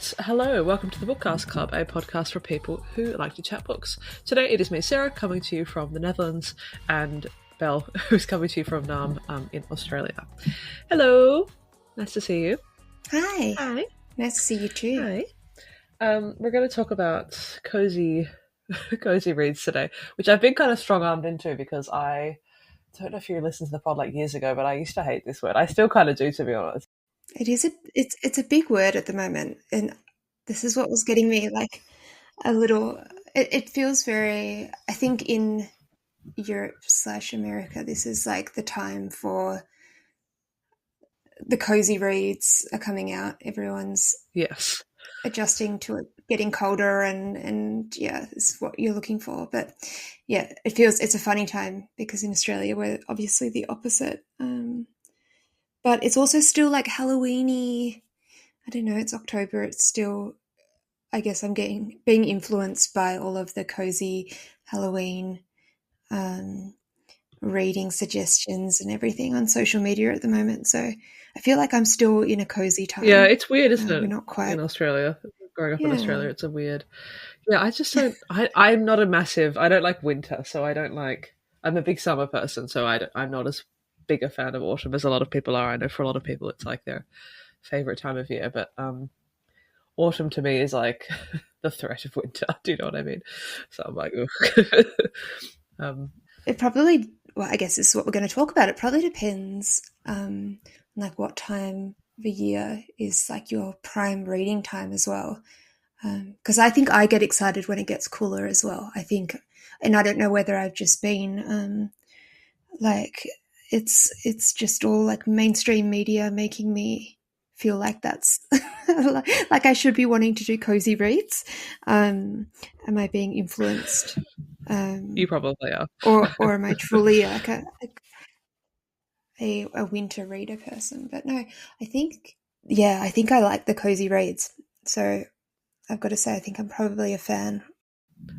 Right, hello, welcome to the Bookcast Club, a podcast for people who like to chat books. Today it is me, Sarah, coming to you from the Netherlands, and Belle, who's coming to you from Nam in Australia. Hello, nice to see you. Hi. Hi. Nice to see you too. Hi. We're going to talk about cozy reads today, which I've been kind of strong-armed into because I don't know if you listened to the pod like years ago, but I used to hate this word. I still kind of do, to be honest. It's a big word at the moment, and this is what was getting me like a little. It feels very. I think in Europe/America, this is like the time for the cozy reads are coming out. Everyone's adjusting to it getting colder, and yeah, it's what you're looking for. But yeah, it's a funny time because in Australia we're obviously the opposite. But it's also still like Halloween-y. I don't know, it's October. It's still, I guess I'm being influenced by all of the cozy Halloween reading suggestions and everything on social media at the moment. So I feel like I'm still in a cozy time. Yeah, it's weird, isn't it? We're not quite in Australia. Growing up in Australia, it's a weird. Yeah, I just don't. I'm not a massive. I don't like winter, so I don't like. I'm a big summer person, so I'm not as big a fan of autumn as a lot of people are. I know for a lot of people it's like their favorite time of year, but autumn to me is like the threat of winter. Do you know what I mean? So I'm like, it probably. Well, I guess this is what we're going to talk about. It probably depends, like what time of the year is like your prime reading time as well. Because I think I get excited when it gets cooler as well. I think, and I don't know whether I've just been like. It's just all like mainstream media making me feel like that's like I should be wanting to do cozy reads. Am I being influenced? you probably are. Or am I truly like a winter reader person? But no, I think I like the cozy reads. So I've got to say I think I'm probably a fan.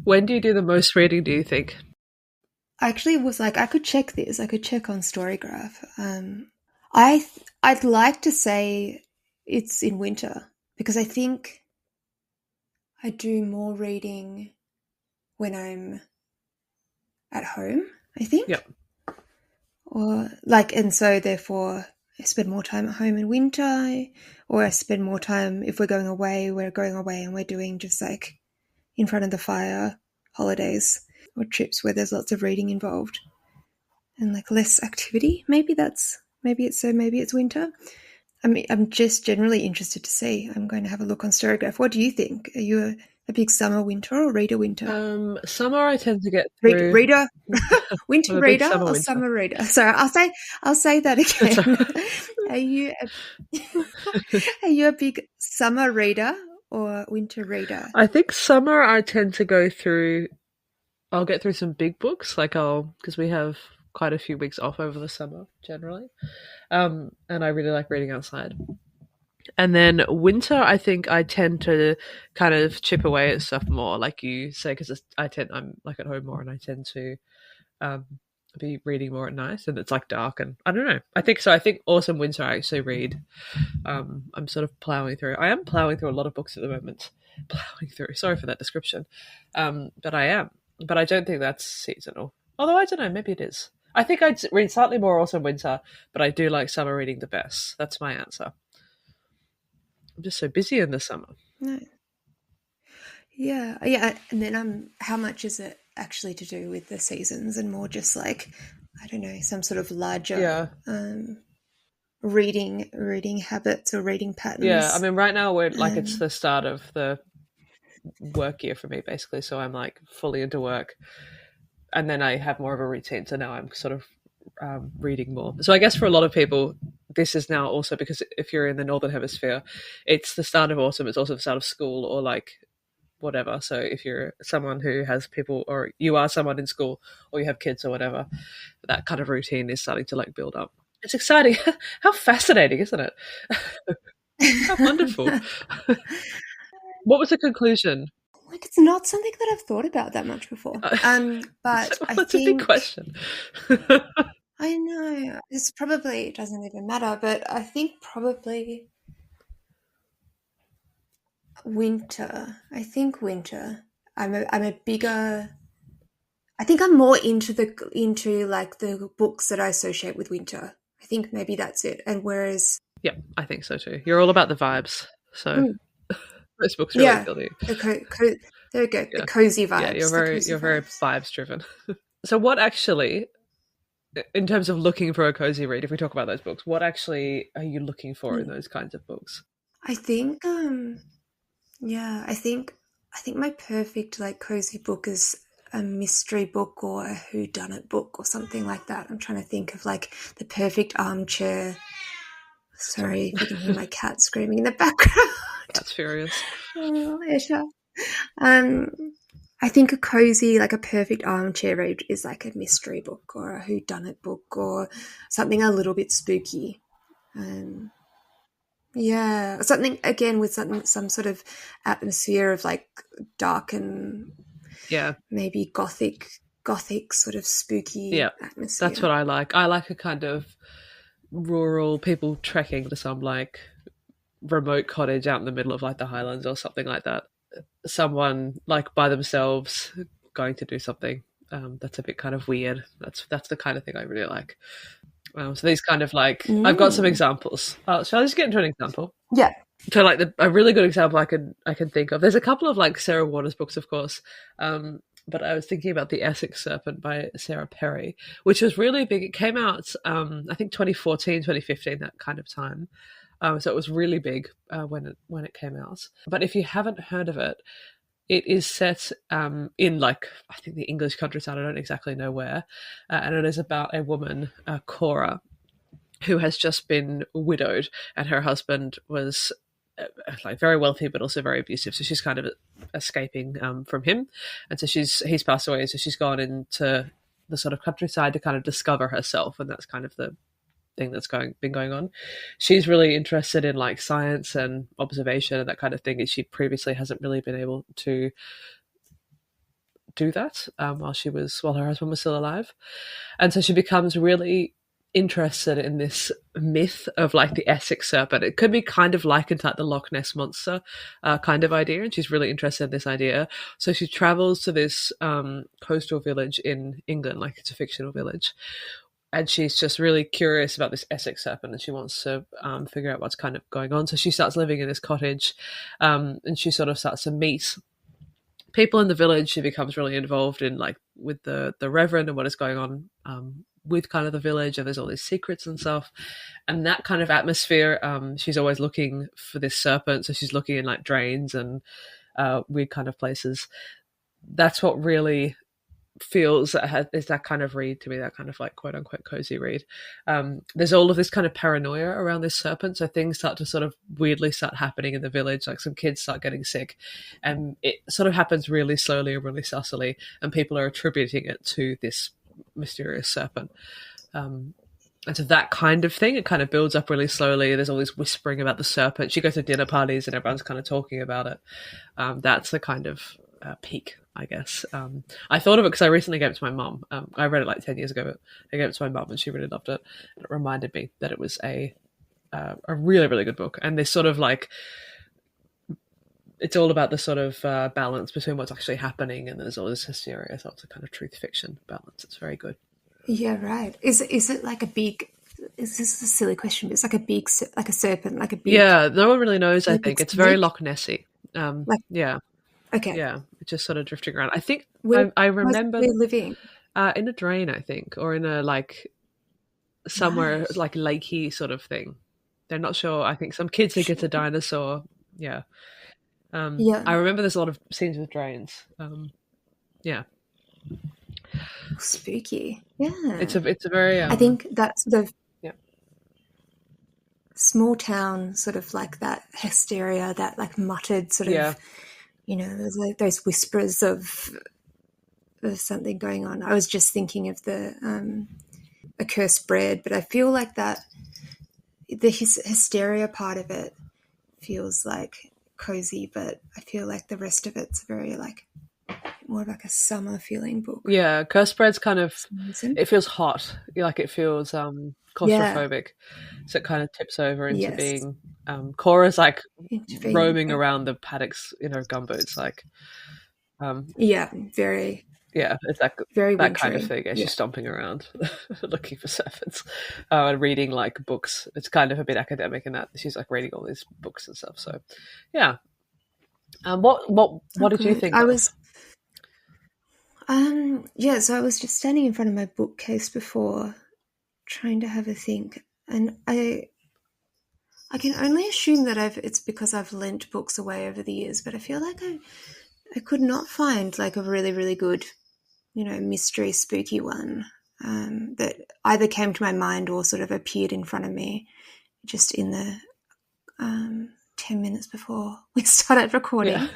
When do you do the most reading, do you think? I actually was like, I could check this. I could check on Storygraph. I'd like to say it's in winter because I think I do more reading when I'm at home, I think. Yep. Or like, and so therefore I spend more time at home in winter, or I spend more time if we're going away and we're doing just like in front of the fire holidays or trips where there's lots of reading involved and like less activity. Maybe it's winter. I'm just generally interested to see. I'm going to have a look on Storygraph. What do you think? Are you a big summer winter or reader winter? Summer I tend to get through. Reader, winter reader or summer reader? Sorry, I'll say that again. Are you a big summer reader or winter reader? I think summer I tend to go through. I'll get through some big books, because we have quite a few weeks off over the summer generally, and I really like reading outside. And then winter, I think I tend to kind of chip away at stuff more, like you say, because I'm like at home more, and I tend to be reading more at night, and it's like dark, and I don't know. I think so. I think autumn, winter, I actually read. I'm sort of plowing through. I am plowing through a lot of books at the moment. Plowing through. Sorry for that description, but I am. But I don't think that's seasonal. Although I don't know, maybe it is. I think I'd read slightly more autumn, winter, but I do like summer reading the best. That's my answer. I'm just so busy in the summer. No. Yeah. And then how much is it actually to do with the seasons and more just like, I don't know, some sort of larger reading habits or reading patterns? Yeah, I mean, right now we're like it's the start of the work year for me, basically. So I'm like fully into work, and then I have more of a routine. So now I'm sort of reading more. So I guess for a lot of people, this is now also because if you're in the Northern Hemisphere, it's the start of autumn. It's also the start of school or like whatever. So if you're someone who has people, or you are someone in school, or you have kids or whatever, that kind of routine is starting to like build up. It's exciting. How fascinating, isn't it? How wonderful. What was the conclusion? Like, it's not something that I've thought about that much before. But that's a big question. I know. It doesn't even matter, but I think probably winter. I think winter. I'm a bigger. I think I'm more into like the books that I associate with winter. I think maybe that's it. And whereas, Yeah, I think so too. You're all about the vibes, so mm, those books really yeah, appeal to you. there we go. The Yeah, cozy yeah, vibes. The cozy you're very vibes. vibes driven. So, what actually, in terms of looking for a cozy read, if we talk about those books, what actually are you looking for in Mm. those kinds of books? I think yeah, I think my perfect like cozy book is a mystery book or a whodunit book or something like that. I'm trying to think of like the perfect armchair. Sorry, Sorry if you can hear my cat screaming in the background. that's furious. Oh, Ayesha. Um, I think a cozy, like a perfect armchair read is like a mystery book or a whodunit book or something a little bit spooky. Um, yeah, something again with some sort of atmosphere of like dark and Yeah, maybe gothic sort of spooky yeah, that's atmosphere. what I like. I like a kind of rural people trekking to some like remote cottage out in the middle of like the Highlands or something like that. Someone like by themselves going to do something that's a bit kind of weird. That's the kind of thing I really like. So these kind of like I've got some Mm. examples. Shall I just get into an example? Yeah. So like a really good example I can think of. There's a couple of like Sarah Waters books, of course, but I was thinking about the Essex Serpent by Sarah Perry, which was really big. It came out I think 2014, 2015, that kind of time. So it was really big when it came out. But if you haven't heard of it, it is set in like I think the English countryside. I don't exactly know where, and it is about a woman, Cora, who has just been widowed, and her husband was like very wealthy but also very abusive. So she's kind of escaping from him, and so he's passed away. So she's gone into the sort of countryside to kind of discover herself, and that's kind of the thing that's been going on. She's really interested in like science and observation and that kind of thing, and she previously hasn't really been able to do that while her husband was still alive, and so she becomes really interested in this myth of like the Essex serpent. It could be kind of likened to like the Loch Ness monster kind of idea, and she's really interested in this idea. So she travels to this coastal village in England, like it's a fictional village, and she's just really curious about this Essex serpent, and she wants to figure out what's kind of going on. So she starts living in this cottage, and she sort of starts to meet people in the village. She becomes really involved in like with the reverend and what is going on with kind of the village, and there's all these secrets and stuff, and that kind of atmosphere. She's always looking for this serpent, so she's looking in like drains and weird kind of places. That's what really feels is that kind of read to me, that kind of like quote unquote cozy read. There's all of this kind of paranoia around this serpent, so things start to sort of weirdly start happening in the village, like some kids start getting sick, and it sort of happens really slowly and really sussily, and people are attributing it to this mysterious serpent. And so that kind of thing, it kind of builds up really slowly. There's all this whispering about the serpent. She goes to dinner parties and everyone's kind of talking about it. That's the kind of peak, I guess. I thought of it because I recently gave it to my mum. I read it like 10 years ago, but I gave it to my mum and she really loved it. And it reminded me that it was a really, really good book. And this sort of like, it's all about the sort of balance between what's actually happening and there's all this hysteria. So it's a kind of truth fiction balance. It's very good. Yeah, right. Is it like a big? Is this a silly question? But it's like a big, like a serpent, like a big, Yeah, no one really knows, I like a big think. It's very snake. Loch Nessy. Like, Yeah, okay, yeah. It's just sort of drifting around. I think where I possibly remember living? in a drain, I think, or in a like somewhere Right. like lakey sort of thing. They're not sure. I think some kids think it's a Sure. dinosaur. Yeah. Yeah. I remember there's a lot of scenes with drains. Yeah. Spooky. Yeah. It's a very I think that sort of yeah. small town, sort of like that hysteria, that like muttered sort Yeah. of, there's like those whispers of something going on. I was just thinking of the accursed bread, but I feel like that the hysteria part of it feels like cozy, but I feel like the rest of it's very like more of like a summer feeling book. Yeah, Curse Bread's kind of For some reason. it feels hot. Like it feels Yeah. claustrophobic. So it kind of tips over into Yes. being Cora's like intervene. roaming around the paddocks in her gumboots, like Yeah, very, yeah, it's like very that kind of wintry. thing. Yeah, Yeah. she's stomping around looking for serpents and reading like books. It's kind of a bit academic in that she's like reading all these books and stuff. So yeah. What Oh, did you good. think of? Yeah, so I was just standing in front of my bookcase before, trying to have a think, and I can only assume that it's because I've lent books away over the years, but I feel like I could not find like a really, really good, mystery spooky one that either came to my mind or sort of appeared in front of me just in the 10 minutes before we started Yeah. recording.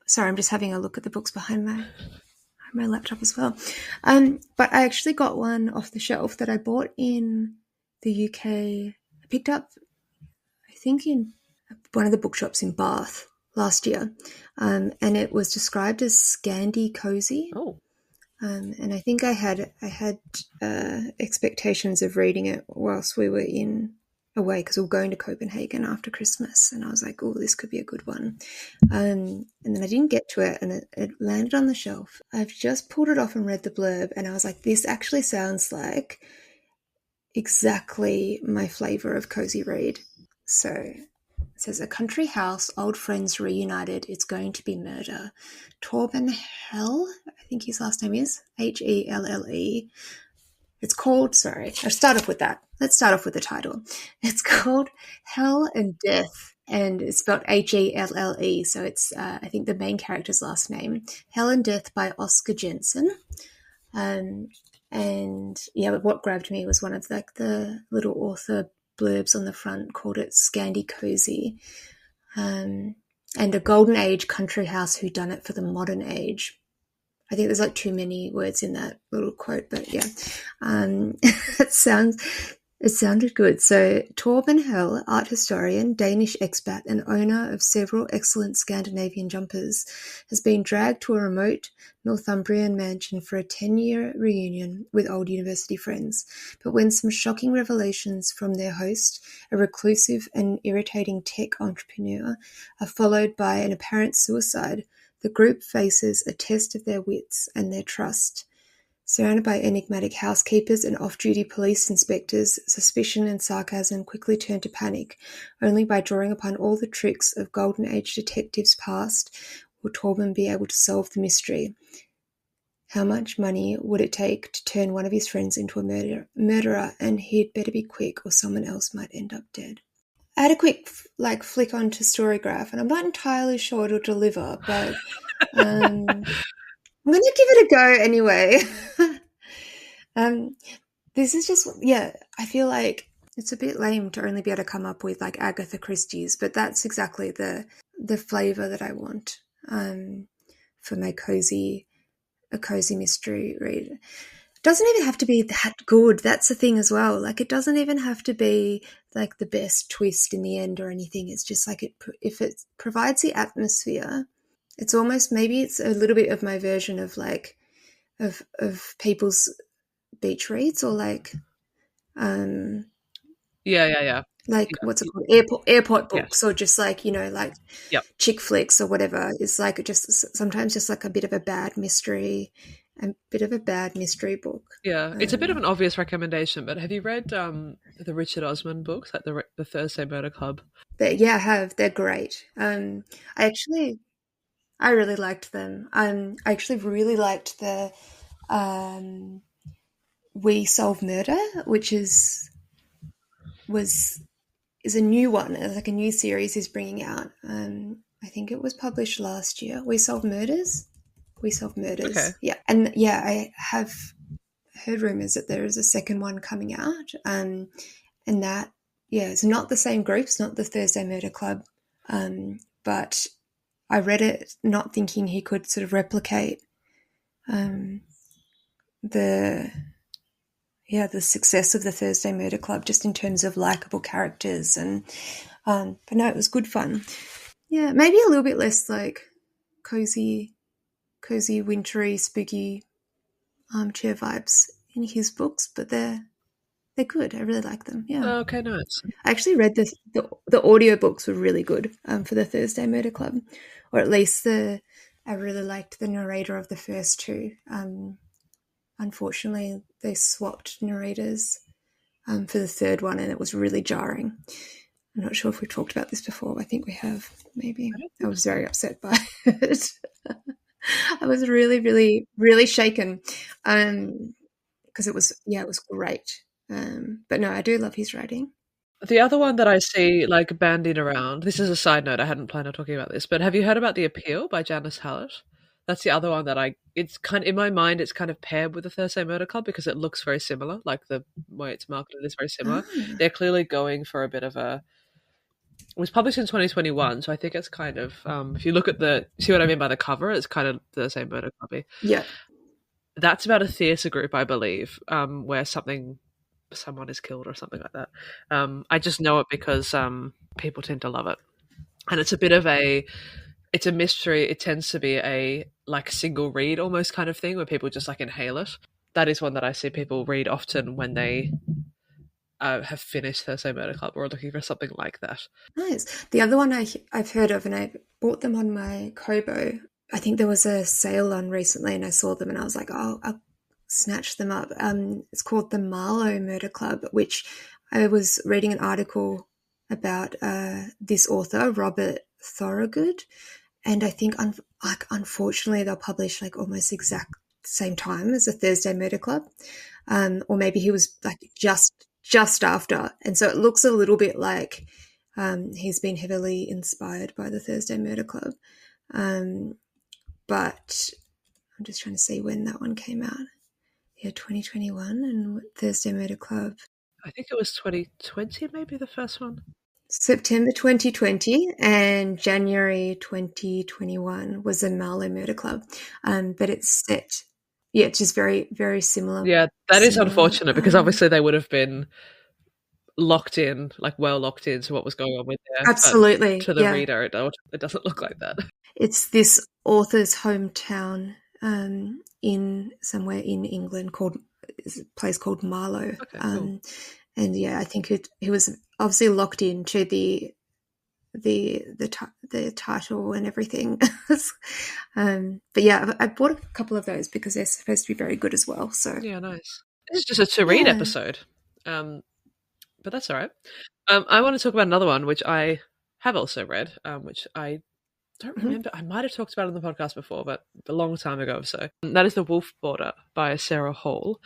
Sorry, I'm just having a look at the books behind my laptop as well. But I actually got one off the shelf that I bought in the UK. I picked up, I think, in one of the bookshops in Bath last year, and it was described as Scandi cozy. Oh. And I think I had expectations of reading it whilst we were away, because we were going to Copenhagen after Christmas, and I was like, oh, this could be a good one. And then I didn't get to it, and it landed on the shelf. I've just pulled it off and read the blurb, and I was like, this actually sounds like exactly my flavour of cozy read. So it says, a country house, old friends reunited, it's going to be murder. Torben Helle, I think his last name is, Helle. It's called, I'll start off with that. Let's start off with the title. It's called Helle and Death, and it's spelled Helle. So it's, I think, the main character's last name. Helle and Death by Oskar Jensen. And yeah, what grabbed me was one of like the little author blurbs on the front called it Scandi Cozy. And a golden age country house who done it for the modern age. I think there's like too many words in that little quote, but yeah, it sounded good. So Torben Helle, art historian, Danish expat, and owner of several excellent Scandinavian jumpers, has been dragged to a remote Northumbrian mansion for a 10-year reunion with old university friends. But when some shocking revelations from their host, a reclusive and irritating tech entrepreneur, are followed by an apparent suicide, the group faces a test of their wits and their trust. Surrounded by enigmatic housekeepers and off-duty police inspectors, suspicion and sarcasm quickly turn to panic. Only by drawing upon all the tricks of Golden Age detectives past will Torben be able to solve the mystery. How much money would it take to turn one of his friends into a murderer, and he'd better be quick or someone else might end up dead. I had a quick flick onto Storygraph, and I'm not entirely sure it'll deliver, but I'm going to give it a go anyway. This is just, I feel like it's a bit lame to only be able to come up with like Agatha Christie's, but that's exactly the flavour that I want for my cozy mystery read. It doesn't even have to be that good. That's the thing as well. Like, it doesn't even have to be like the best twist in the end or anything. It's just like if it provides the atmosphere, it's almost, maybe it's a little bit of my version of like of people's beach reads, or like Yeah. like what's it called, airport Yes. books, or just like, like Yep. chick flicks or whatever. It's like just sometimes just like a bit of a bad mystery book. Yeah, it's a bit of an obvious recommendation, but have you read the Richard Osman books, like the Thursday Murder Club? But yeah, I have. They're great. I really liked them. I actually really liked the We Solve Murder, which is a new one. It's like a new series he's bringing out. I think it was published last year. We Solve Murders. Okay. Yeah, and yeah, I have heard rumors that there is a second one coming out. And that, it's not the same group. It's not the Thursday Murder Club. But I read it not thinking he could sort of replicate the success of the Thursday Murder Club, just in terms of likable characters. And but no, it was good fun. Yeah, maybe a little bit less like cozy, wintry, spooky armchair vibes in his books, but they're They're good. I really like them. Yeah. Oh, okay, nice. I actually read the audiobooks were really good for the Thursday Murder Club, or at least I really liked the narrator of the first two. Unfortunately, they swapped narrators for the third one, and it was really jarring. I'm not sure if we've talked about this before. I think we have, maybe. I was very upset by it. I was really, really, really shaken because it was great. But no, I do love his writing. The other one that I see like bandied around, this is a side note, I hadn't planned on talking about this, but have you heard about The Appeal by Janice Hallett? That's the other one that it's kind of, in my mind, it's kind of paired with the Thursday Murder Club because it looks very similar, like the way it's marketed is very similar. Ah, They're clearly going for a bit of a, it was published in 2021, so I think it's kind of, if you look at see what I mean by the cover, it's kind of the same Murder Clubby. yeah. That's about a theatre group, I believe, where someone is killed or something like that. I just know it because people tend to love it, and it's a bit of it's a mystery. It tends to be a like single read almost kind of thing where people just like inhale it. That is one that I see people read often when they have finished Thursday Murder Club or are looking for something like that. Nice. The other one I've heard of, and I bought them on my Kobo. I think there was a sale on recently, and I saw them, and I was like, oh, I'll snatch them up. It's called the Marlow Murder Club, which I was reading an article about this author, Robert Thorogood, and I think unfortunately they'll publish like almost exact same time as the Thursday Murder Club, or maybe he was like just after, and so it looks a little bit like he's been heavily inspired by the Thursday Murder Club, but I'm just trying to see when that one came out. Yeah, 2021, and Thursday Murder Club. I think it was 2020, maybe the first one. September 2020 and January 2021 was the Marlow Murder Club, but it's set. Yeah, it's just very, very similar. Yeah, that is unfortunate because obviously they would have been locked in, like well locked into what was going on with there. Absolutely. But to the reader, it doesn't look like that. It's this author's hometown in somewhere in England a place called Marlow. Okay, cool. And yeah, I think he was obviously locked into the title and everything. But yeah, I bought a couple of those because they're supposed to be very good as well. So yeah, nice. This is just a to read episode, but that's all right. I want to talk about another one which I have also read, which I don't remember. I might have talked about it on the podcast before, but a long time ago or so. That is The Wolf Border by Sarah Hall.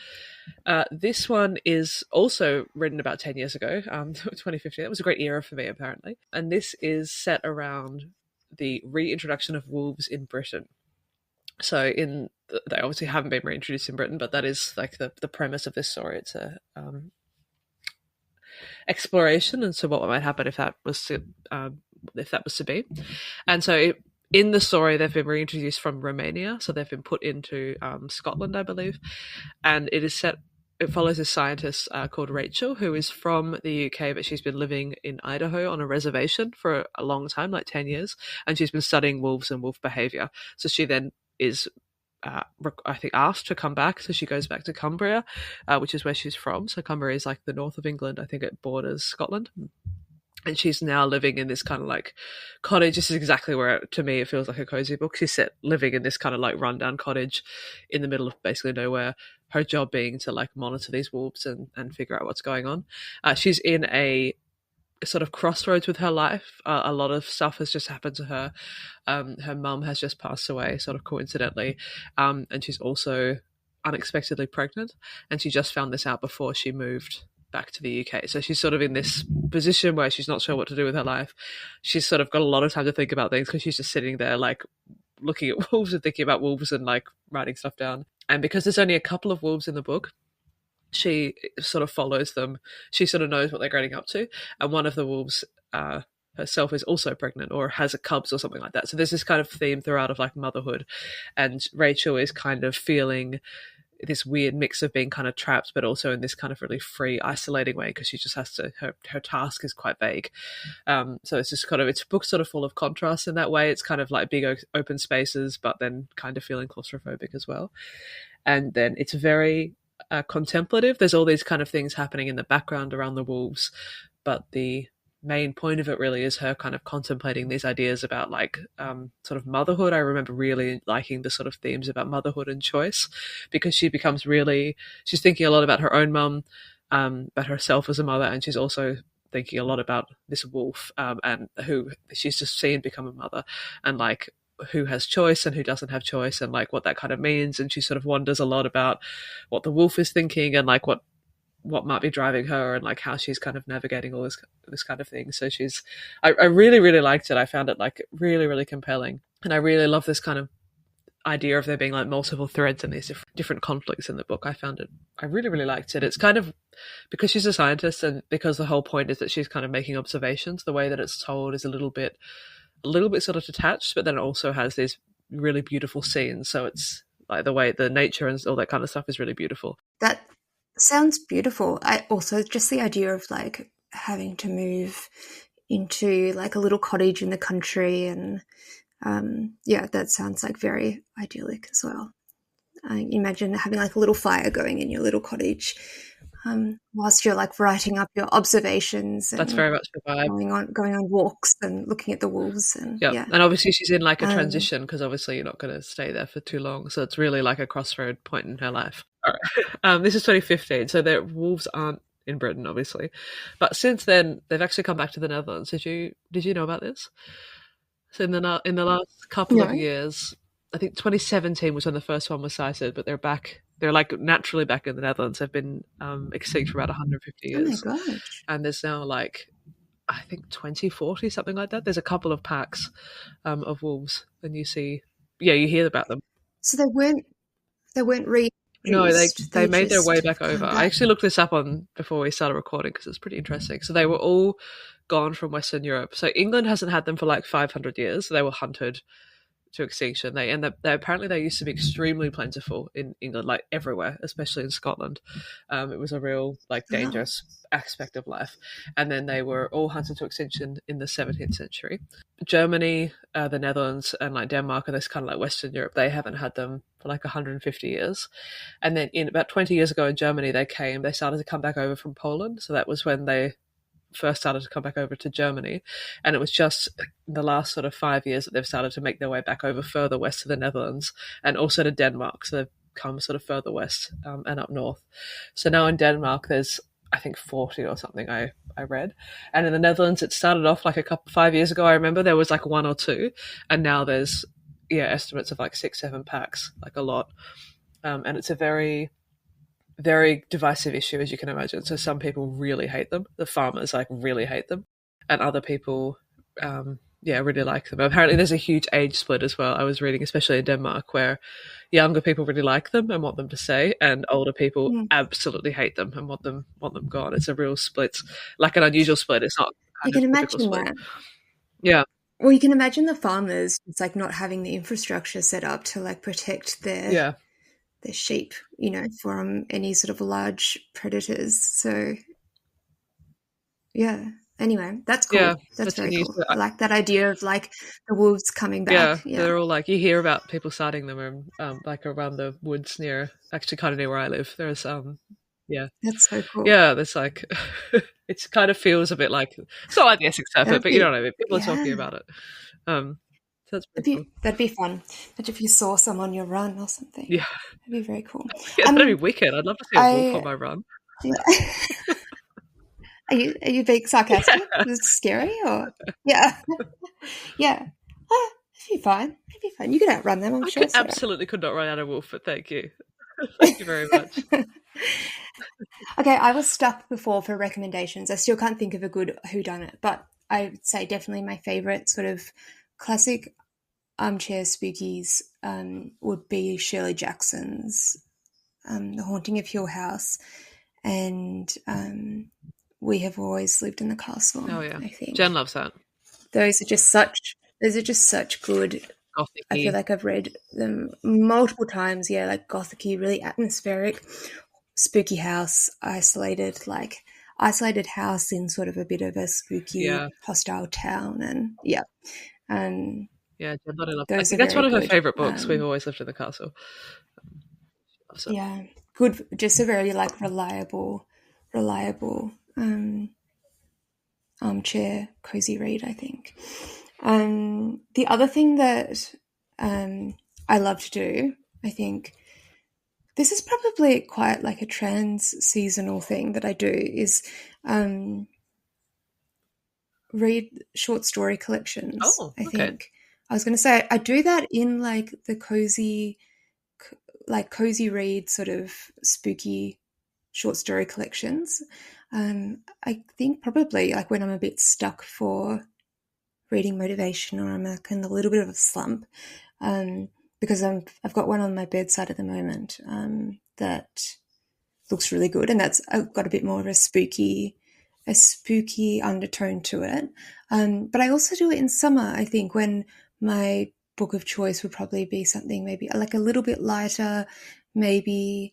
This one is also written about 10 years ago, 2015. That was a great era for me, apparently. And this is set around the reintroduction of wolves in Britain. So they obviously haven't been reintroduced in Britain, but that is like the premise of this story. It's a exploration into what might happen if that was to be. And so in the story, they've been reintroduced from Romania, so they've been put into Scotland, I believe, and it follows a scientist called Rachel, who is from the UK, but she's been living in Idaho on a reservation for a long time, like 10 years, and she's been studying wolves and wolf behaviour. So she then is I think asked to come back, so she goes back to Cumbria, which is where she's from. So Cumbria is like the north of England. I think it borders Scotland. And she's now living in this kind of like cottage. This is exactly where, to me, it feels like a cozy book. She's living in this kind of like rundown cottage in the middle of basically nowhere. Her job being to like monitor these wolves and figure out what's going on. She's in a sort of crossroads with her life. A lot of stuff has just happened to her. Her mum has just passed away, sort of coincidentally. And she's also unexpectedly pregnant. And she just found this out before she moved back to the UK. So she's sort of in this position where she's not sure what to do with her life. She's sort of got a lot of time to think about things because she's just sitting there like looking at wolves and thinking about wolves and like writing stuff down. And because there's only a couple of wolves in the book, she sort of follows them. She sort of knows what they're getting up to. And one of the wolves herself is also pregnant or has a cubs or something like that. So there's this kind of theme throughout of like motherhood. And Rachel is kind of feeling this weird mix of being kind of trapped, but also in this kind of really free, isolating way because she just has to, her task is quite vague. So it's just kind of, it's a book sort of full of contrast in that way. It's kind of like big open spaces, but then kind of feeling claustrophobic as well. And then it's very contemplative. There's all these kind of things happening in the background around the wolves, but the main point of it really is her kind of contemplating these ideas about like sort of motherhood. I remember really liking the sort of themes about motherhood and choice, because she becomes really, she's thinking a lot about her own mum, about herself as a mother, and she's also thinking a lot about this wolf, and who she's just seen become a mother, and like who has choice and who doesn't have choice, and like what that kind of means. And she sort of wonders a lot about what the wolf is thinking, and like what might be driving her, and like how she's kind of navigating all this kind of thing. So I really, really liked it. I found it like really, really compelling. And I really love this kind of idea of there being like multiple threads in these different conflicts in the book. I really, really liked it. It's kind of, because she's a scientist and because the whole point is that she's kind of making observations, the way that it's told is a little bit sort of detached, but then it also has these really beautiful scenes. So it's like the way the nature and all that kind of stuff is really beautiful. That sounds beautiful. I also just the idea of like having to move into like a little cottage in the country, and that sounds like very idyllic as well. Imagine having like a little fire going in your little cottage whilst you're like writing up your observations. And that's very much the vibe. Going on walks and looking at the wolves. And yeah, and obviously she's in like a transition, because obviously you're not going to stay there for too long. So it's really like a crossroad point in her life. All right. This is 2015, so the wolves aren't in Britain, obviously, but since then they've actually come back to the Netherlands. Did you know about this? So in the last couple of years, I think 2017 was when the first one was sighted, but they're back. They're like naturally back in the Netherlands. They've been extinct for about 150 years. Oh my gosh! And there's now like, I think 2040, something like that. There's a couple of packs of wolves, and you hear about them. So they weren't No, they made their way back over. I actually looked this up before we started recording because it's pretty interesting. So they were all gone from Western Europe. So England hasn't had them for like 500 years. So they were hunted to extinction. They apparently they used to be extremely plentiful in England, like everywhere, especially in Scotland. It was a real like dangerous aspect of life. And then they were all hunted to extinction in the 17th century. Germany, the Netherlands, and like Denmark, and this kind of like Western Europe, they haven't had them for like 150 years. And then in about 20 years ago in Germany, they started to come back over from Poland. So that was when they first started to come back over to Germany, and it was just the last sort of 5 years that they've started to make their way back over further west to the Netherlands and also to Denmark. So they've come sort of further west and up north. So now in Denmark there's I think 40 or something I read, and in the Netherlands it started off like 5 years ago. I remember there was like 1 or 2, and now there's estimates of like 6-7 packs, like a lot. And it's a very, very divisive issue, as you can imagine. So some people really hate them. The farmers like really hate them, and other people, really like them. Apparently, there's a huge age split as well. I was reading, especially in Denmark, where younger people really like them and want them to stay, and older people absolutely hate them and want them gone. It's a real split, like an unusual split. It's not. You can imagine that. Yeah. Well, you can imagine the farmers. It's like not having the infrastructure set up to like protect their sheep, from any sort of large predators. So, anyway, that's cool. Yeah, that's very cool. I like that idea of like the wolves coming back. Yeah, they're all like, you hear about people sighting them like around the woods kind of near where I live. There's that's so cool. Yeah, there's like it kind of feels a bit like, it's not like the Essex Serpent, but you know what I mean. People are talking about it. So that's pretty cool. That'd be fun. But if you saw some on your run or something, that'd be very cool. Yeah, that'd be wicked. I'd love to see a wolf on my run. Yeah. Are you being sarcastic? Is it scary or yeah? It'd be fine. You could outrun them. I'm sure. Absolutely could not run out of wolf, but thank you. Thank you very much. Okay, I was stuck before for recommendations. I still can't think of a good whodunit, but I would say definitely my favourite sort of classic armchair spookies would be Shirley Jackson's The Haunting of Hill House and We Have Always Lived in the Castle. Oh yeah, I think Jen loves that. Those are just such good. Gothic-y. I feel like I've read them multiple times. Yeah, like gothic-y, really atmospheric, spooky house, isolated house in sort of a bit of a spooky, hostile town, and Jen bloody loves that. I think that's one of her favourite books. We've Always Lived in the Castle. Yeah, good, just a very like reliable armchair cozy read, I think. The other thing that I love to do, I think this is probably quite like a trans-seasonal thing that I do, is read short story collections, Oh, I okay. think. I was going to say, I do that in like the cozy read, sort of spooky short story collections. I think probably like when I'm a bit stuck for reading motivation, or I'm like in a little bit of a slump, because I've got one on my bedside at the moment that looks really good, and that's got a bit more of a spooky undertone to it. But I also do it in summer, I think, when my book of choice would probably be something maybe like a little bit lighter, maybe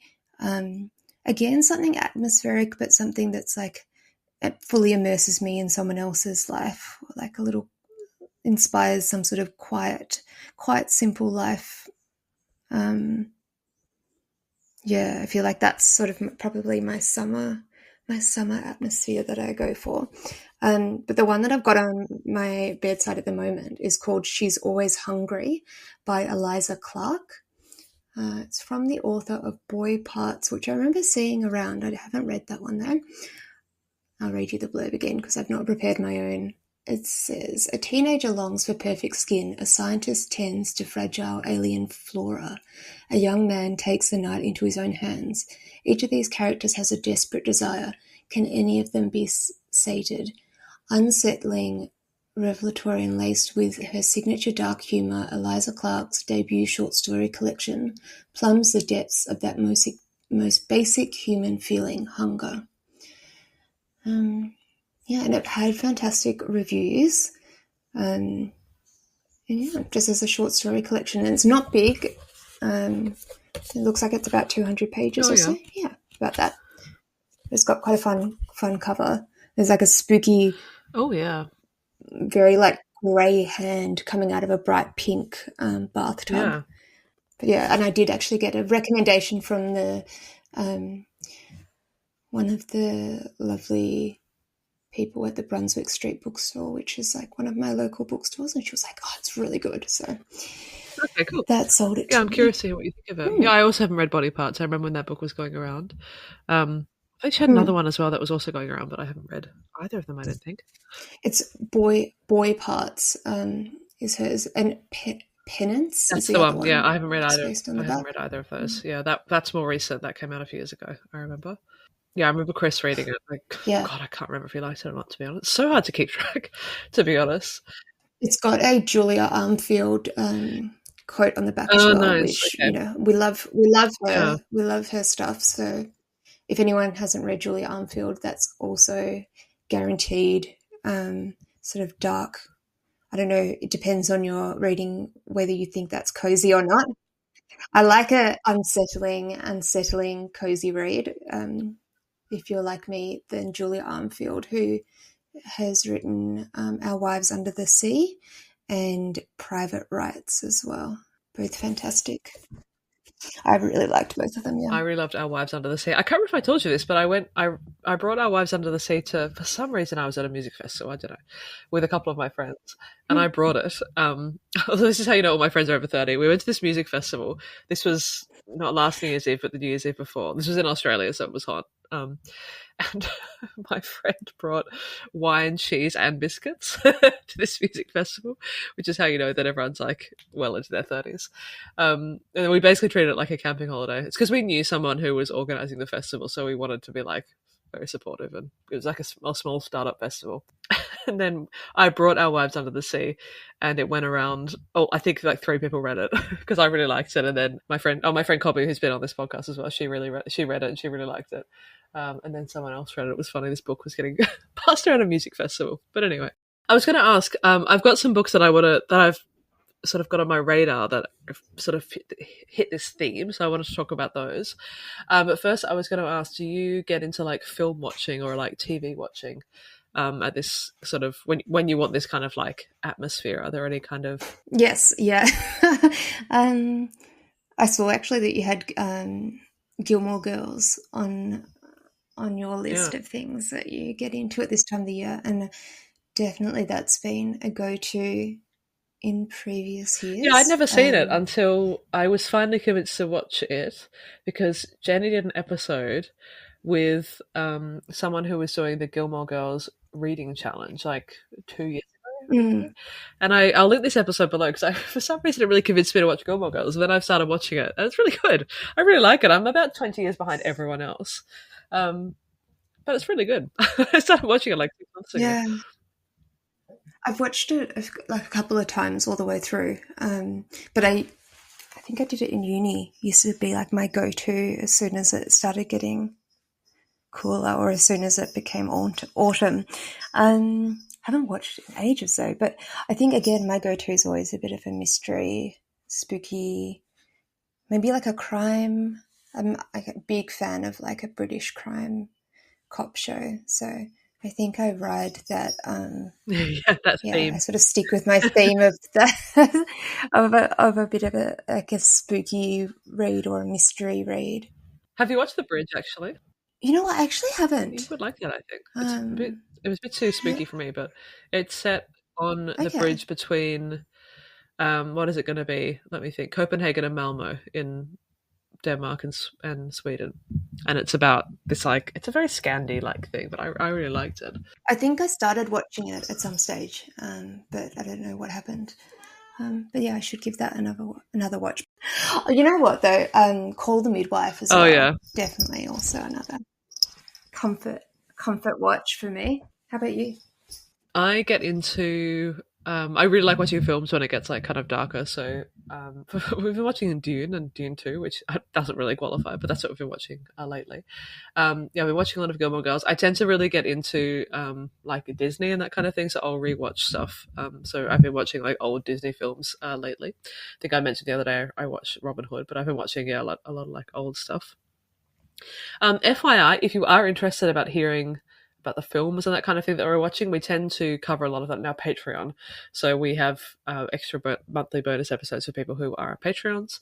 again something atmospheric, but something that's like it fully immerses me in someone else's life, like a little inspires some sort of quiet simple life. Yeah, I feel like that's sort of probably my summer atmosphere that I go for. But the one that I've got on my bedside at the moment is called She's Always Hungry by Eliza Clark. It's from the author of Boy Parts, which I remember seeing around. I haven't read that one though. I'll read you the blurb again because I've not prepared my own. It says, a teenager longs for perfect skin. A scientist tends to fragile alien flora. A young man takes the night into his own hands. Each of these characters has a desperate desire. Can any of them be sated? Unsettling, revelatory, and laced with her signature dark humour, Eliza Clark's debut short story collection plumbs the depths of that most basic human feeling, hunger. Yeah, and it had fantastic reviews. And yeah, just as a short story collection. And it's not big. It looks like it's about 200 pages Oh, or yeah. so. Yeah, about that. It's got quite a fun cover. There's like a spooky, Oh, yeah. very like grey hand coming out of a bright pink bathtub. Yeah. But yeah, and I did actually get a recommendation from the one of the lovely people at the Brunswick Street bookstore, which is like one of my local bookstores, and she was like, oh, it's really good. So Okay, cool. that sold it Yeah, to I'm me. curious to hear what you think of it. Yeah, I also haven't read Body Parts. I remember when that book was going around. I think she had another one as well that was also going around, but I haven't read either of them, I don't think. It's Boy Parts is hers, and Penance That's is the the other one. Yeah, one. I haven't read It's either. based on I the haven't book. read either of those. Yeah, that's more recent. That came out a few years ago. I remember. Yeah, I remember Chris reading it. Like, Yeah. God, I can't remember if he liked it or not. To be honest, it's so hard to keep track. To be honest. It's got a Julia Armfield quote on the back as Oh, well, nice. which Okay. we love Yeah. her. We love her stuff. So if anyone hasn't read Julia Armfield, that's also guaranteed sort of dark. I don't know, it depends on your reading whether you think that's cozy or not. I like a unsettling cozy read. If you're like me, then Julia Armfield, who has written Our Wives Under the Sea and Private Rights as well. Both fantastic. I really liked both of them, yeah. I really loved Our Wives Under the Sea. I can't remember if I told you this, but I brought Our Wives Under the Sea to, for some reason I was at a music festival, I don't know, with a couple of my friends, and I brought it. This is how you know all my friends are over 30. We went to this music festival. This was not last New Year's Eve, but the New Year's Eve before. This was in Australia, so it was hot. And my friend brought wine, cheese, and biscuits to this music festival, which is how you know that everyone's like well into their 30s. And we basically treated it like a camping holiday. It's because we knew someone who was organizing the festival, so we wanted to be like very supportive, and it was like a small startup festival. And then I brought Our Wives Under the Sea, and it went around. Oh, I think like 3 people read it because I really liked it. And then my friend Cobby, who's been on this podcast as well, she read it and she really liked it. And then someone else read it. It was funny. This book was getting passed around a music festival. But anyway, I was going to ask. I've got some books that I've sort of got on my radar that sort of hit this theme, so I wanted to talk about those. But first, I was going to ask: do you get into like film watching or like TV watching? At this sort of when you want this kind of like atmosphere, are there any kind of Yes, yeah. I saw actually that you had Gilmore Girls on your Yeah. list of things that you get into at this time of the year, and definitely that's been a go-to in previous Yeah, I'd years. never seen it until I was finally convinced to watch it because Jenny did an episode with someone who was doing the Gilmore Girls reading challenge like 2 years ago. Mm, And I'll link this episode below because for some reason it really convinced me to watch Gilmore Girls. And then I've started watching it, and it's really good. I really like it. I'm about 20 years behind everyone else, um, but it's really good. I started watching it like 2 months ago. yeah, I've watched it like a couple of times all the way through, but I think I did it in uni. It used to be like my go-to as soon as it started getting cooler, or as soon as it became autumn. Haven't watched it in ages though, but I think again my go-to is always a bit of a mystery, spooky, maybe like a crime. I'm like a big fan of like a British crime cop show, so I think I ride that. Yeah, that Yeah, I theme. sort of stick with my theme of that of a bit of a like a spooky read or a mystery read. Have you watched The Bridge actually? You know what? I actually You haven't. would like that, I think. Um, It was a bit too yeah, spooky for me, but it's set on the okay. bridge between what is it going to be? Let me think. Copenhagen and Malmo in Denmark and Sweden, and it's about this like it's a very Scandi like thing, but I really liked it. I think I started watching it at some stage, but I don't know what happened. But yeah, I should give that another watch. Oh, you know what though? Call the Midwife as Oh well. yeah, Definitely also another comfort comfort watch for me. How about you? I get into. I really like watching films when it gets like kind of darker. So we've been watching Dune and Dune 2, which doesn't really qualify, but that's what we've been watching lately. Yeah, I've been watching a lot of Gilmore Girls. I tend to really get into like Disney and that kind of thing, so I'll rewatch stuff. So I've been watching like old Disney films lately. I think I mentioned the other day I watched Robin Hood, but I've been watching a lot of like old stuff. FYI, if you are interested about hearing about the films and that kind of thing that we're watching, we tend to cover a lot of that in our Patreon. So we have extra monthly bonus episodes for people who are our Patreons.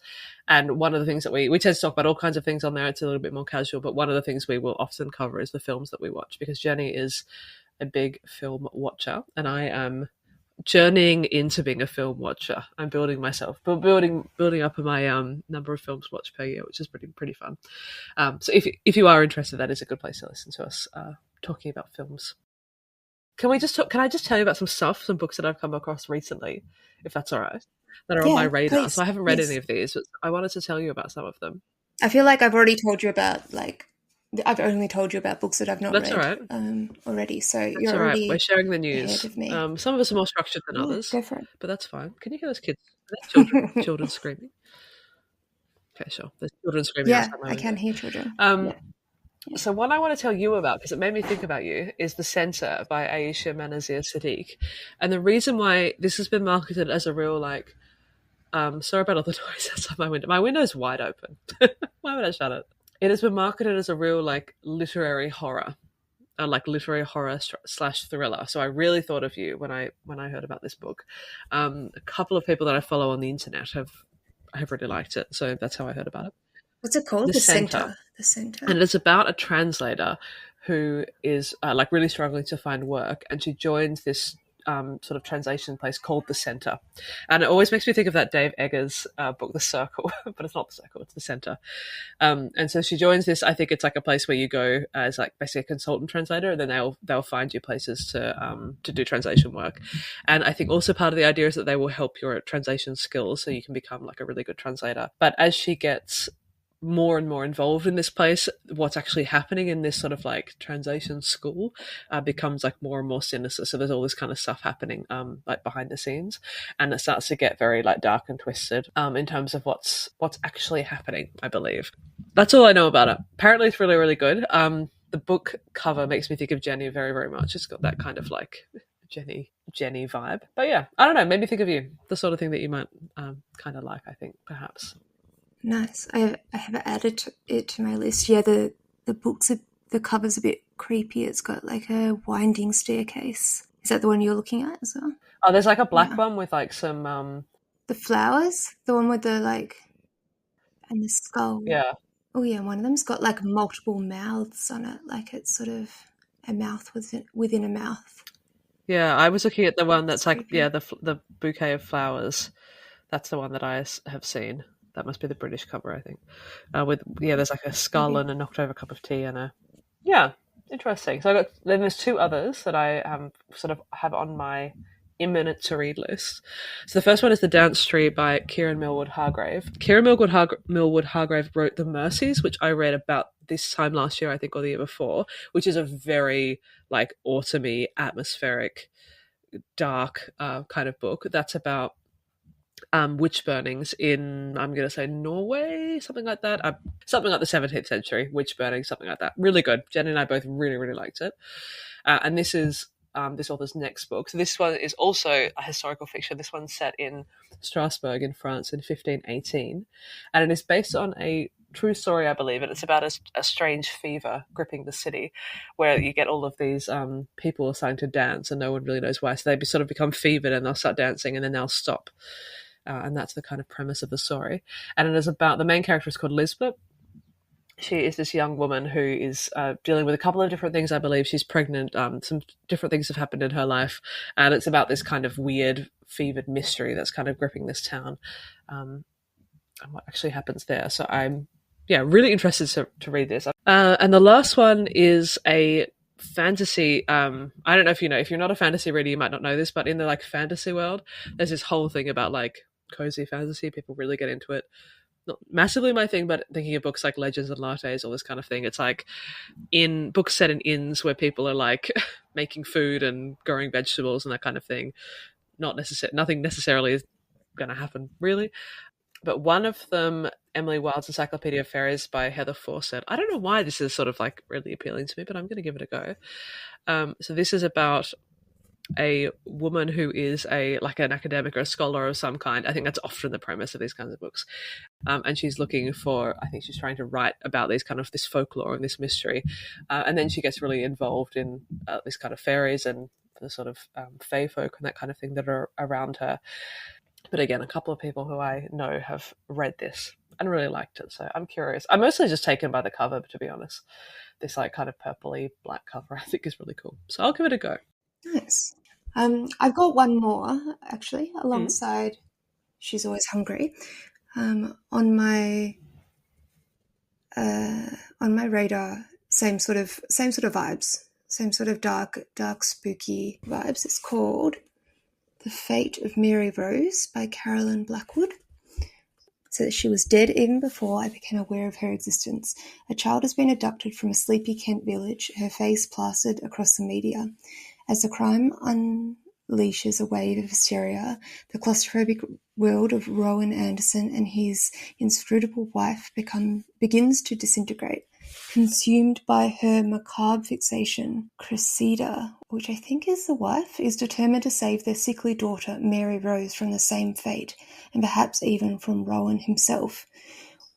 And one of the things that we tend to talk about all kinds of things on there. It's a little bit more casual, but one of the things we will often cover is the films that we watch because Jenny is a big film watcher and I am journeying into being a film watcher. I'm building myself, building up my number of films watched per year, which is pretty fun. So if you are interested, that is a good place to listen to us talking about films. Can we just talk? Can I just tell you about some books that I've come across recently, if that's all right, that are on my Yeah, radar? So please, I haven't read any please. of these, but I wanted to tell you about some of them. I feel like I've already told you about like I've only told you about books that I've not That's all read right. already, so That's you're all right. We're already sharing the ahead news. of me. Some of us are more structured than Yeah, others, go for but that's fine. Can you hear those kids? Are there it. children screaming? Okay, sure. There's children screaming Yeah, outside my I can window. hear children. Um, Yeah, yeah. So one I want to tell you about, because it made me think about you, is The Centre by Ayesha Manazir Siddiqi. And the reason why this has been marketed as a real, like, sorry about all the noise outside my window. My window is wide open. Why would I shut it? It has been marketed as a real, like, literary horror. Like literary horror slash thriller. So I really thought of you when I heard about this book. A couple of people that I follow on the internet have really liked it. So that's how I heard about it. What's it called? The The Centre. Center. The Center. And it's about a translator who is like really struggling to find work, and she joins this sort of translation place called the Centre, and it always makes me think of that Dave Eggers book, The Circle, but it's not the Circle; it's the Centre. And so she joins this. I think it's like a place where you go as like basically a consultant translator, and then they'll find you places to do translation work. And I think also part of the idea is that they will help your translation skills, so you can become like a really good translator. But as she gets more and more involved in this place, what's actually happening in this sort of like translation school becomes like more and more sinister. So there's all this kind of stuff happening like behind the scenes, and it starts to get very like dark and twisted in terms of what's actually happening, I believe. That's all I know about it. Apparently it's really, really good. The book cover makes me think of Jenny very, very much. It's got that kind of like Jenny vibe. But yeah, I don't know, made me think of you. The sort of thing that you might kind of like, I think, perhaps. Nice. I have added it to my list. Yeah, the cover's a bit creepy. It's got like a winding staircase. Is that the one you're looking at as well? Oh, there's like a black Yeah. one with like some The flowers, the one with the like and the skull. yeah. Oh yeah, one of them's got like multiple mouths on it, like it's sort of a mouth within a mouth. Yeah, I was looking at the one It's that's like, creepy. yeah, the bouquet of flowers. That's the one that have seen. That must be the British cover, I think. With yeah, there's like a skull Maybe. and a knocked over cup of tea and a yeah, interesting. So I got then there's two others that I sort of have on my imminent to read list. So the first one is The Dance Tree by Kiran Millwood Hargrave. Millwood Hargrave wrote The Mercies, which I read about this time last year, I think, or the year before, which is a very like autumny, atmospheric, dark kind of book. That's about witch burnings in, I'm going to say, Norway, something like that. Something like the 17th century, witch burning, something like that. Really good. Jen and I both really, really liked it. And this is this author's next book. So this one is also a historical fiction. This one's set in Strasbourg in France in 1518. And it is based on a true story, I believe, and it's about a strange fever gripping the city, where you get all of these people assigned to dance, and no one really knows why. So they sort of become fevered, and they'll start dancing, and then they'll stop. And that's the kind of premise of the story. And it is about the main character is called Lisbeth. She is this young woman who is dealing with a couple of different things. I believe she's pregnant. Some different things have happened in her life, and it's about this kind of weird, fevered mystery that's kind of gripping this town, and what actually happens there. So I'm, yeah, really interested to read this. And the last one is a fantasy. I don't know if you know. If you're not a fantasy reader, you might not know this, but in the like fantasy world, there's this whole thing about like cozy fantasy. People really get into it. Not massively my thing, but thinking of books like Legends and Lattes, all this kind of thing. It's like in books set in inns where people are like making food and growing vegetables and that kind of thing. Nothing necessarily is going to happen really. But one of them, Emily Wilde's Encyclopedia of Faeries by Heather Forcett. I don't know why this is sort of like really appealing to me, but I'm going to give it a go. So this is about a woman who is like an academic or a scholar of some kind. I think that's often the premise of these kinds of books. And she's looking for, I think she's trying to write about these kind of this folklore and this mystery. And then she gets really involved in this kind of fairies and the sort of fae folk and that kind of thing that are around her. But again, a couple of people who I know have read this and really liked it. So I'm curious. I'm mostly just taken by the cover, to be honest. This like kind of purpley black cover I think is really cool. So I'll give it a go. Nice. I've got one more actually Mm. alongside She's Always Hungry. On my radar, same sort of vibes, same sort of dark spooky vibes. It's called The Fate of Mary Rose by Carolyn Blackwood. So that she was dead even before I became aware of her existence. A child has been abducted from a sleepy Kent village, her face plastered across the media. As the crime unleashes a wave of hysteria, the claustrophobic world of Rowan Anderson and his inscrutable wife begins to disintegrate. Consumed by her macabre fixation, Cressida, which I think is the wife, is determined to save their sickly daughter, Mary Rose, from the same fate, and perhaps even from Rowan himself.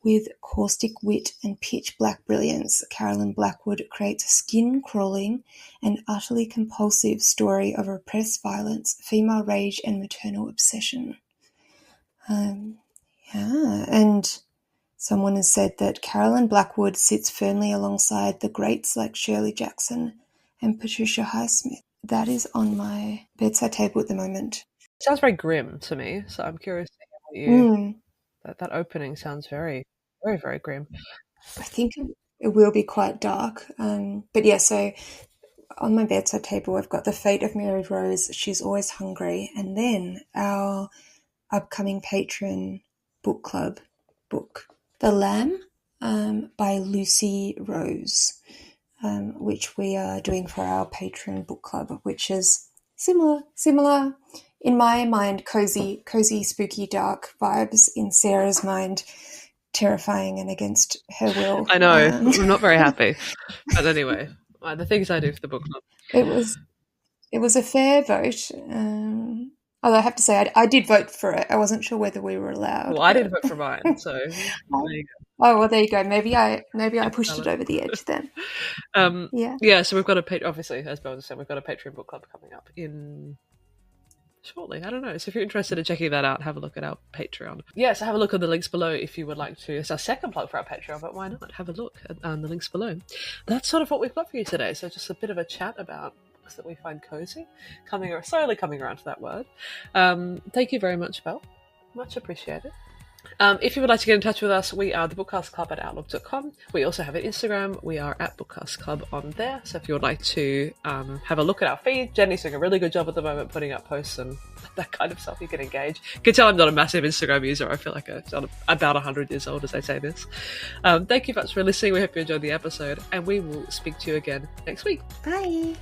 With caustic wit and pitch-black brilliance, Carolyn Blackwood creates a skin-crawling and utterly compulsive story of repressed violence, female rage, and maternal obsession. And someone has said that Carolyn Blackwood sits firmly alongside the greats like Shirley Jackson and Patricia Highsmith. That is on my bedside table at the moment. It sounds very grim to me, so I'm curious to hear what you. That opening sounds very, very, very grim. I think it will be quite dark. But yeah, so on my bedside table, I've got The Fate of Mary Rose, She's Always Hungry, and then our upcoming patron book club book, The Lamb by Lucy Rose, which we are doing for our patron book club, which is similar in my mind, cozy, spooky, dark vibes. In Sarah's mind, terrifying and against her will. I know. I'm not very happy. But anyway, the things I do for the book club. It was a fair vote. Although I have to say, I did vote for it. I wasn't sure whether we were allowed. Well, I didn't vote for mine, so there you go. Oh well, there you go. Maybe I pushed it over the edge then. Yeah. So we've got obviously, as Belle just said, we've got a Patreon book club coming up in shortly. I don't know. So if you're interested in checking that out, have a look at our Patreon. Yeah, so have a look on the links below if you would like to. It's our second plug for our Patreon, but why not? Have a look at the links below. That's sort of what we've got for you today. So just a bit of a chat about books that we find cozy. Slowly coming around to that word. Thank you very much, Belle. Much appreciated. If you would like to get in touch with us, we are the Bookcast Club at outlook.com. We also have an Instagram. We are at Bookcast Club on there. So if you would like to have a look at our feed, Jenny's doing a really good job at the moment putting up posts and that kind of stuff. You can engage. You can tell I'm not a massive Instagram user. I feel like I'm about 100 years old as I say this. Thank you much for listening. We hope you enjoyed the episode, and we will speak to you again next week. Bye.